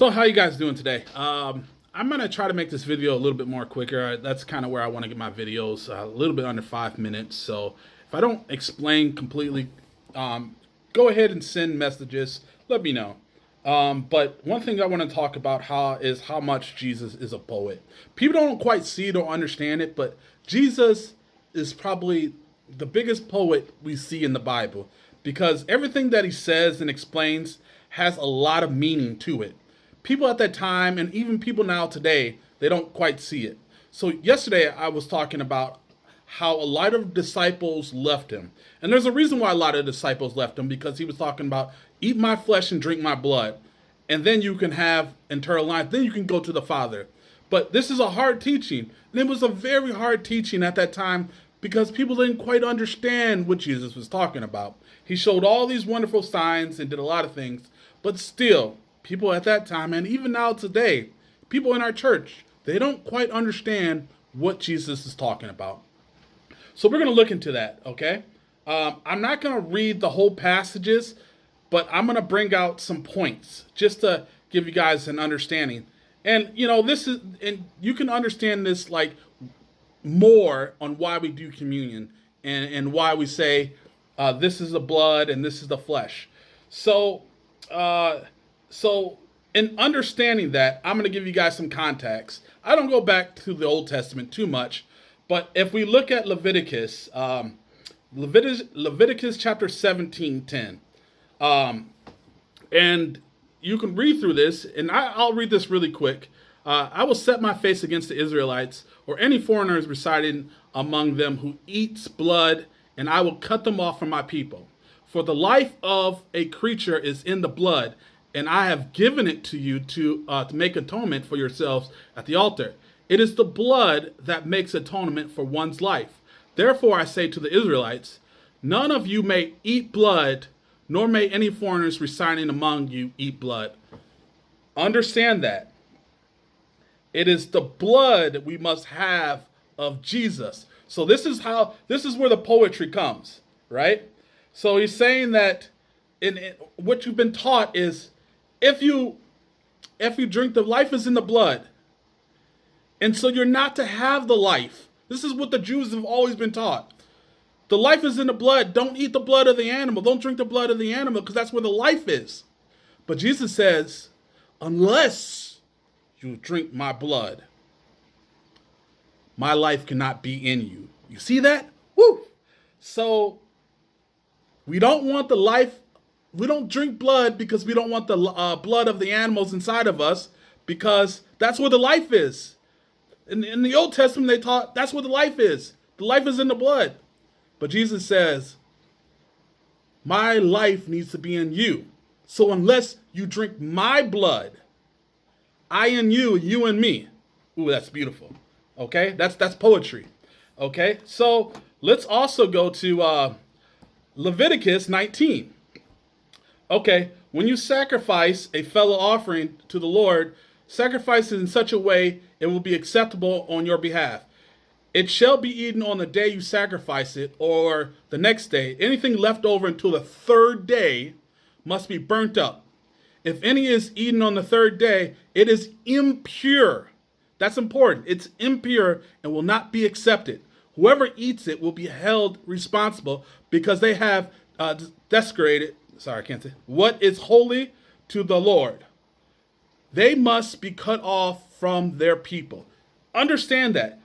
So how you guys doing today? I'm gonna try to make this video a little bit more quicker. That's kind of where I want to get my videos a little bit under 5 minutes. So if I don't explain completely, go ahead and send messages. Let me know. But one thing I want to talk about is how much Jesus is a poet. People don't quite see it or understand it, but Jesus is probably the biggest poet we see in the Bible because everything that he says and explains has a lot of meaning to it. People at that time and even people now today, they don't quite see it. So yesterday I was talking about how a lot of disciples left him. And there's a reason why a lot of disciples left him, because he was talking about eat my flesh and drink my blood. And then you can have eternal life. Then you can go to the Father. But this is a hard teaching. And it was a very hard teaching at that time because people didn't quite understand what Jesus was talking about. He showed all these wonderful signs and did a lot of things. But still, people at that time, and even now today, people in our church, they don't quite understand what Jesus is talking about. So we're going to look into that, okay? I'm not going to read the whole passages, but I'm going to bring out some points just to give you guys an understanding. And, and you can understand this like more on why we do communion and why we say this is the blood and this is the flesh. So in understanding that, I'm going to give you guys some context. I don't go back to the Old Testament too much, but if we look at Leviticus chapter 17:10, and you can read through this, and I'll read this really quick. I will set my face against the Israelites or any foreigners residing among them who eats blood, and I will cut them off from my people. For the life of a creature is in the blood, and I have given it to you to make atonement for yourselves at the altar. It is the blood that makes atonement for one's life. Therefore I say to the Israelites, none of you may eat blood, nor may any foreigners residing among you eat blood. Understand that. It is the blood we must have of Jesus. So this is where the poetry comes, right? So he's saying that in what you've been taught is if you drink, the life is in the blood. And so you're not to have the life. This is what the Jews have always been taught. The life is in the blood. Don't eat the blood of the animal. Don't drink the blood of the animal because that's where the life is. But Jesus says, unless you drink my blood, my life cannot be in you. You see that? Woo! So we don't want the life. We don't drink blood because we don't want the blood of the animals inside of us, because that's where the life is. In the Old Testament, they taught that's where the life is. The life is in the blood. But Jesus says, my life needs to be in you. So unless you drink my blood, I in you, you in me. Ooh, that's beautiful. Okay, that's poetry. Okay, so let's also go to Leviticus 19. Okay, when you sacrifice a fellow offering to the Lord, sacrifice it in such a way it will be acceptable on your behalf. It shall be eaten on the day you sacrifice it, or the next day. Anything left over until the third day must be burnt up. If any is eaten on the third day, it is impure. That's important. It's impure and will not be accepted. Whoever eats it will be held responsible because they have desecrated. Sorry, I can't say. What is holy to the Lord? They must be cut off from their people. Understand that.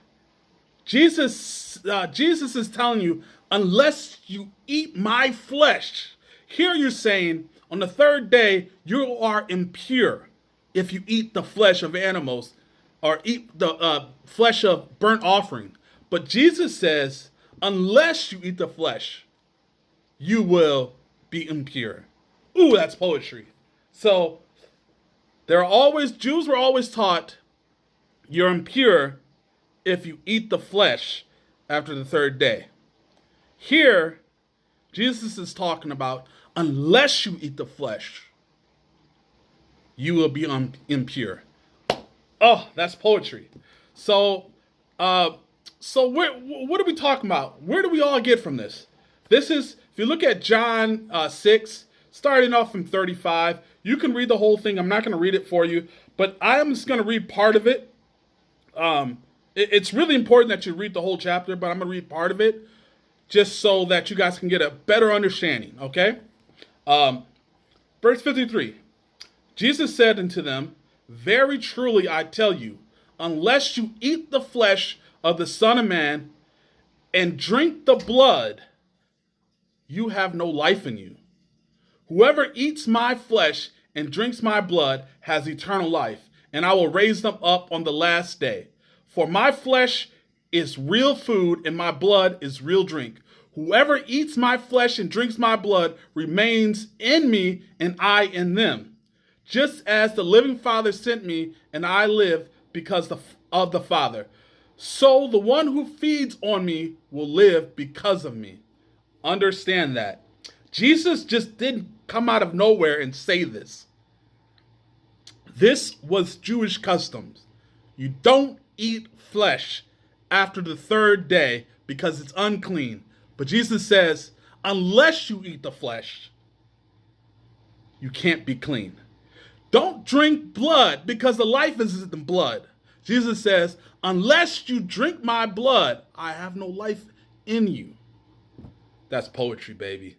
Jesus is telling you, unless you eat my flesh. Here you're saying, on the third day, you are impure if you eat the flesh of animals or eat the flesh of burnt offering. But Jesus says, unless you eat the flesh, you will be impure. Ooh, that's poetry. So Jews were always taught you're impure if you eat the flesh after the third day. Here, Jesus is talking about unless you eat the flesh, you will be impure. Oh, that's poetry. So what are we talking about? Where do we all get from this? This is, if you look at John 6, starting off from 35. You can read the whole thing. I'm not going to read it for you, but I am just going to read part of it. It's really important that you read the whole chapter, but I'm going to read part of it just so that you guys can get a better understanding, okay? Verse 53. Jesus said unto them, very truly I tell you, unless you eat the flesh of the Son of Man and drink the blood, you have no life in you. Whoever eats my flesh and drinks my blood has eternal life, and I will raise them up on the last day. For my flesh is real food, and my blood is real drink. Whoever eats my flesh and drinks my blood remains in me, and I in them. Just as the living Father sent me, and I live because of the Father. So the one who feeds on me will live because of me. Understand that. Jesus just didn't come out of nowhere and say this. This was Jewish customs. You don't eat flesh after the third day because it's unclean. But Jesus says, unless you eat the flesh, you can't be clean. Don't drink blood because the life is in blood. Jesus says, unless you drink my blood, I have no life in you. That's poetry, baby.